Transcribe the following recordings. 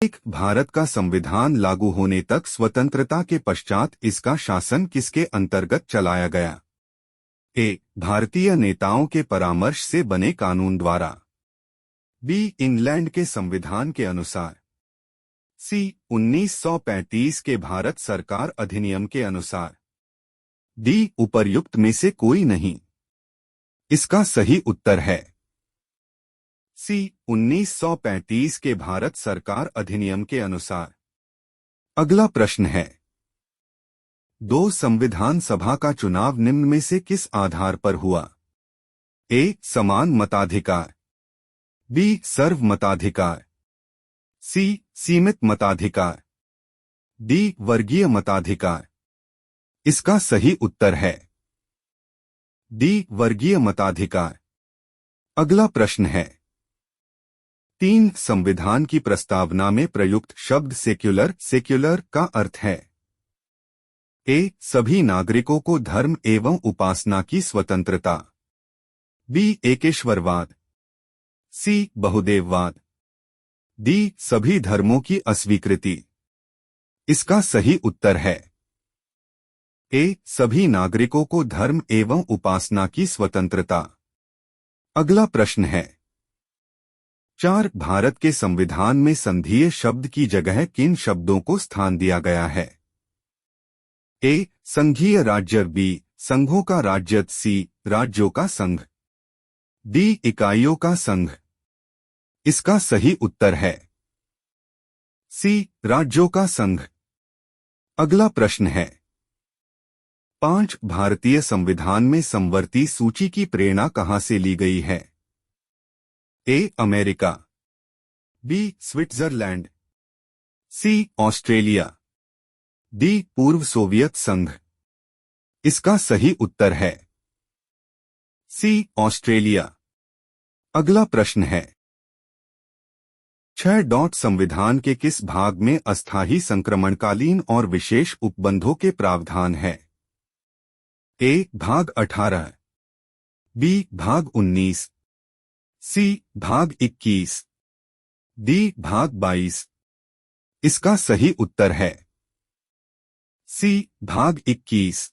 भारत का संविधान लागू होने तक स्वतंत्रता के पश्चात इसका शासन किसके अंतर्गत चलाया गया? ए. भारतीय नेताओं के परामर्श से बने कानून द्वारा। बी. इंग्लैंड के संविधान के अनुसार। सी. 1935 के भारत सरकार अधिनियम के अनुसार। डी. उपर्युक्त में से कोई नहीं। इसका सही उत्तर है सी. 1935 के भारत सरकार अधिनियम के अनुसार। अगला प्रश्न है, दो संविधान सभा का चुनाव निम्न में से किस आधार पर हुआ? ए. समान मताधिकार। बी. सर्व मताधिकार। सी. सीमित मताधिकार। डी. वर्गीय मताधिकार। इसका सही उत्तर है डी. वर्गीय मताधिकार। अगला प्रश्न है, 3 संविधान की प्रस्तावना में प्रयुक्त शब्द सेक्युलर का अर्थ है? ए. सभी नागरिकों को धर्म एवं उपासना की स्वतंत्रता। बी. एकेश्वरवाद। सी. बहुदेववाद। डी. सभी धर्मों की अस्वीकृति। इसका सही उत्तर है ए. सभी नागरिकों को धर्म एवं उपासना की स्वतंत्रता। अगला प्रश्न है, 4 भारत के संविधान में संधीय शब्द की जगह किन शब्दों को स्थान दिया गया है? ए. संघीय राज्य। बी. संघों का राज्य। सी. राज्यों का संघ। डी. इकाइयों का संघ। इसका सही उत्तर है सी. राज्यों का संघ। अगला प्रश्न है, 5 भारतीय संविधान में समवर्ती सूची की प्रेरणा कहां से ली गई है? ए. अमेरिका। बी. स्विट्जरलैंड। सी. ऑस्ट्रेलिया। डी. पूर्व सोवियत संघ। इसका सही उत्तर है सी. ऑस्ट्रेलिया। अगला प्रश्न है, 6 संविधान के किस भाग में अस्थायी संक्रमणकालीन और विशेष उपबंधों के प्रावधान है? ए. भाग 18। बी. भाग 19। सी. भाग 21। डी. भाग 22। इसका सही उत्तर है सी. भाग 21।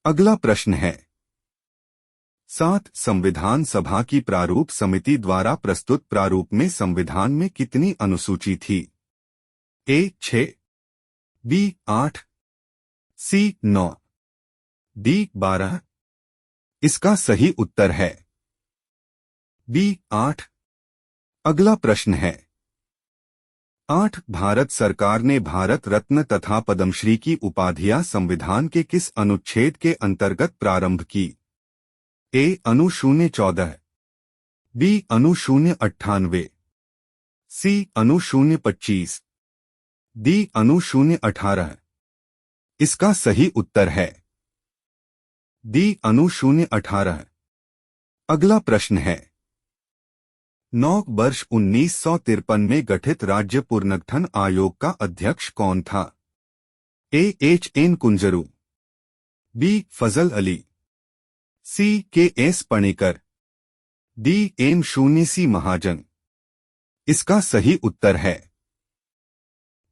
अगला प्रश्न है, 7 संविधान सभा की प्रारूप समिति द्वारा प्रस्तुत प्रारूप में संविधान में कितनी अनुसूची थी? ए. 6। बी. 8। सी. 9। डी. 12। इसका सही उत्तर है बी. 8। अगला प्रश्न है, 8 भारत सरकार ने भारत रत्न तथा पद्मश्री की उपाधियां संविधान के किस अनुच्छेद के अंतर्गत प्रारंभ की? ए. अनु 014। बी. अनु 098। सी. अनु 025। डी. अनु 018। इसका सही उत्तर है डी. अनु 018। अगला प्रश्न है, 9 वर्ष 1953 में गठित राज्य पुनर्गठन आयोग का अध्यक्ष कौन था? ए. एच. एन. कुंजरू। बी. फजल अली। सी. के. एस. पणिकर। डी. एम. 0 सी. महाजन। इसका सही उत्तर है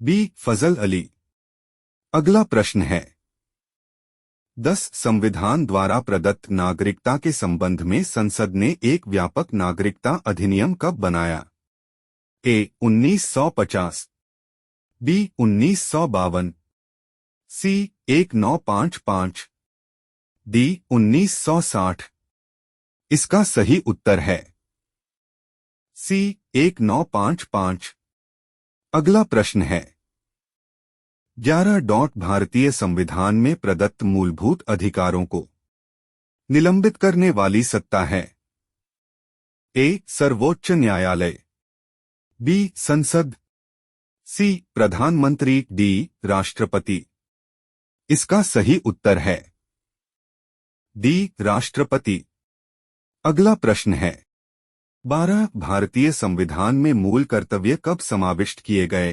बी. फजल अली। अगला प्रश्न है, 10 संविधान द्वारा प्रदत्त नागरिकता के संबंध में संसद ने एक व्यापक नागरिकता अधिनियम कब बनाया? ए. 1950। बी. 1952। सी. 1955। डी. 1960। इसका सही उत्तर है सी. 1955। अगला प्रश्न है, 11 भारतीय संविधान में प्रदत्त मूलभूत अधिकारों को निलंबित करने वाली सत्ता है? ए. सर्वोच्च न्यायालय। बी. संसद। सी. प्रधानमंत्री। डी. राष्ट्रपति। इसका सही उत्तर है डी. राष्ट्रपति। अगला प्रश्न है, 12 भारतीय संविधान में मूल कर्तव्य कब समाविष्ट किए गए?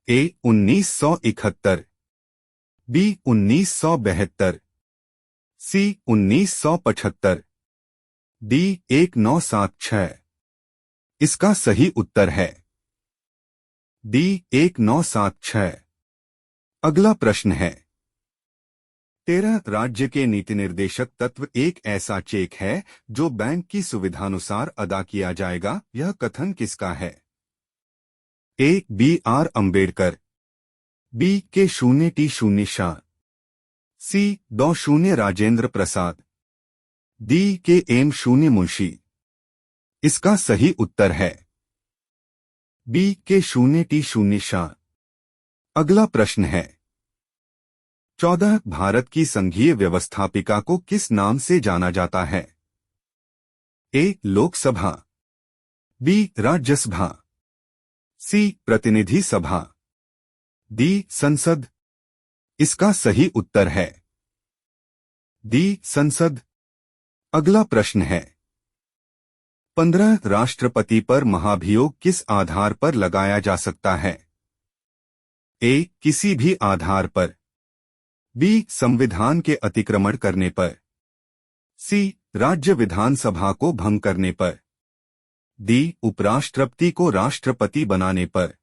ए. 1971। बी. 1972। सी. 1975। डी. 1976। इसका सही उत्तर है डी 1976। अगला प्रश्न है 13 राज्य के नीति निर्देशक तत्व एक ऐसा चेक है जो बैंक की सुविधानुसार अदा किया जाएगा। यह कथन किसका है? A B R Ambedkar, B K 0T0 Shah, C डॉ 0 Rajendra Prasad, D K M 0 Munshi. इसका सही उत्तर है बी के 0T0 शाह। अगला प्रश्न है 14 भारत की संघीय व्यवस्थापिका को किस नाम से जाना जाता है? ए लोकसभा, बी राज्यसभा, सी प्रतिनिधि सभा, डी संसद। इसका सही उत्तर है डी संसद। अगला प्रश्न है 15 राष्ट्रपति पर महाभियोग किस आधार पर लगाया जा सकता है? ए किसी भी आधार पर, बी संविधान के अतिक्रमण करने पर, सी राज्य विधानसभा को भंग करने पर, डी उपराष्ट्रपति को राष्ट्रपति बनाने पर।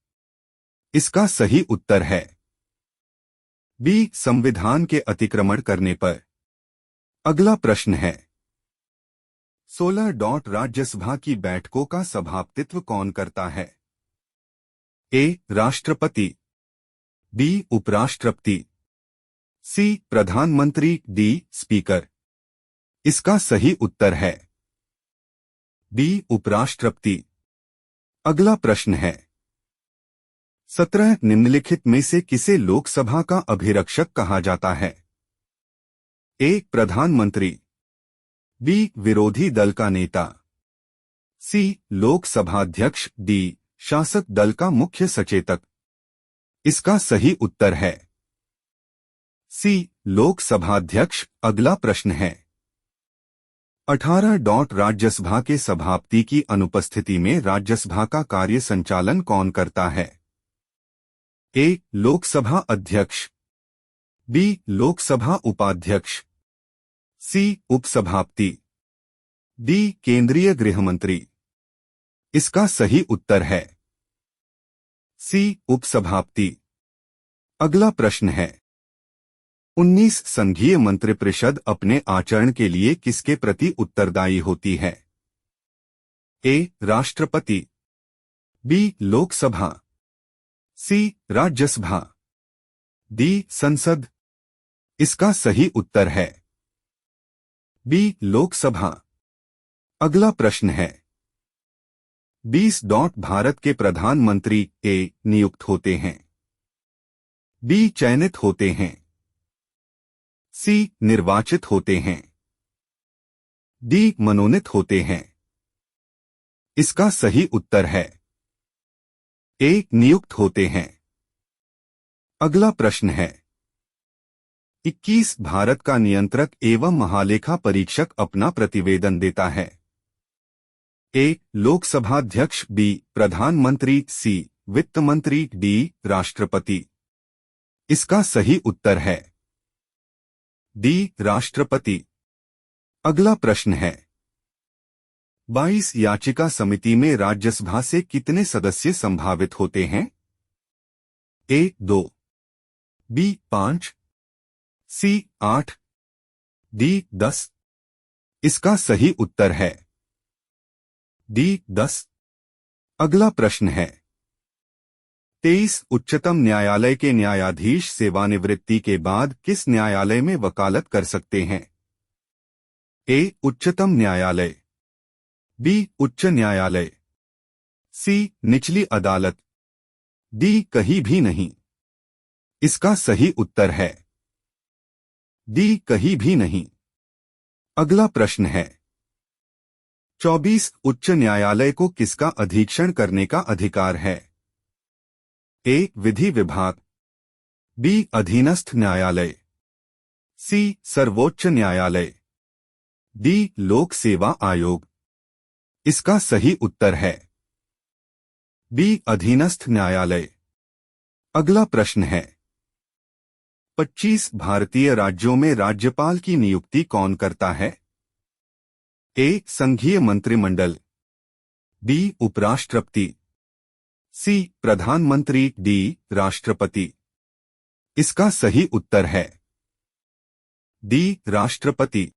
इसका सही उत्तर है बी संविधान के अतिक्रमण करने पर। अगला प्रश्न है 16 राज्यसभा की बैठकों का सभापतित्व कौन करता है? ए राष्ट्रपति, बी उपराष्ट्रपति, सी प्रधानमंत्री, डी स्पीकर। इसका सही उत्तर है डी उपराष्ट्रपति। अगला प्रश्न है 17 निम्नलिखित में से किसे लोकसभा का अभिरक्षक कहा जाता है? ए प्रधानमंत्री, बी विरोधी दल का नेता, सी लोकसभाध्यक्ष, डी शासक दल का मुख्य सचेतक। इसका सही उत्तर है सी लोकसभाध्यक्ष। अगला प्रश्न है 18 राज्यसभा के सभापति की अनुपस्थिति में राज्यसभा का कार्य संचालन कौन करता है? ए लोकसभा अध्यक्ष, बी लोकसभा उपाध्यक्ष, सी उपसभापति, डी केंद्रीय गृह मंत्री। इसका सही उत्तर है सी उपसभापति। अगला प्रश्न है 19 संघीय मंत्रिपरिषद अपने आचरण के लिए किसके प्रति उत्तरदायी होती है? ए राष्ट्रपति, बी लोकसभा, सी राज्यसभा, डी संसद। इसका सही उत्तर है बी लोकसभा। अगला प्रश्न है 20 भारत के प्रधानमंत्री ए नियुक्त होते हैं, बी चयनित होते हैं, सी निर्वाचित होते हैं, डी मनोनीत होते हैं। इसका सही उत्तर है ए नियुक्त होते हैं। अगला प्रश्न है 21 भारत का नियंत्रक एवं महालेखा परीक्षक अपना प्रतिवेदन देता है? ए लोकसभाध्यक्ष, बी प्रधानमंत्री, सी वित्त मंत्री, डी राष्ट्रपति। इसका सही उत्तर है डी राष्ट्रपति। अगला प्रश्न है 22 याचिका समिति में राज्यसभा से कितने सदस्य संभावित होते हैं? ए 2, बी 5, सी 8, डी 10। इसका सही उत्तर है डी 10। अगला प्रश्न है 23 उच्चतम न्यायालय के न्यायाधीश सेवानिवृत्ति के बाद किस न्यायालय में वकालत कर सकते हैं? ए उच्चतम न्यायालय, बी उच्च न्यायालय, सी निचली अदालत, डी कहीं भी नहीं। इसका सही उत्तर है डी कहीं भी नहीं। अगला प्रश्न है 24 उच्च न्यायालय को किसका अधीक्षण करने का अधिकार है? ए विधि विभाग, बी अधीनस्थ न्यायालय, सी सर्वोच्च न्यायालय, डी लोक सेवा आयोग। इसका सही उत्तर है बी अधीनस्थ न्यायालय। अगला प्रश्न है 25 भारतीय राज्यों में राज्यपाल की नियुक्ति कौन करता है? ए संघीय मंत्रिमंडल, बी उपराष्ट्रपति, सी प्रधानमंत्री, डी राष्ट्रपति। इसका सही उत्तर है डी राष्ट्रपति।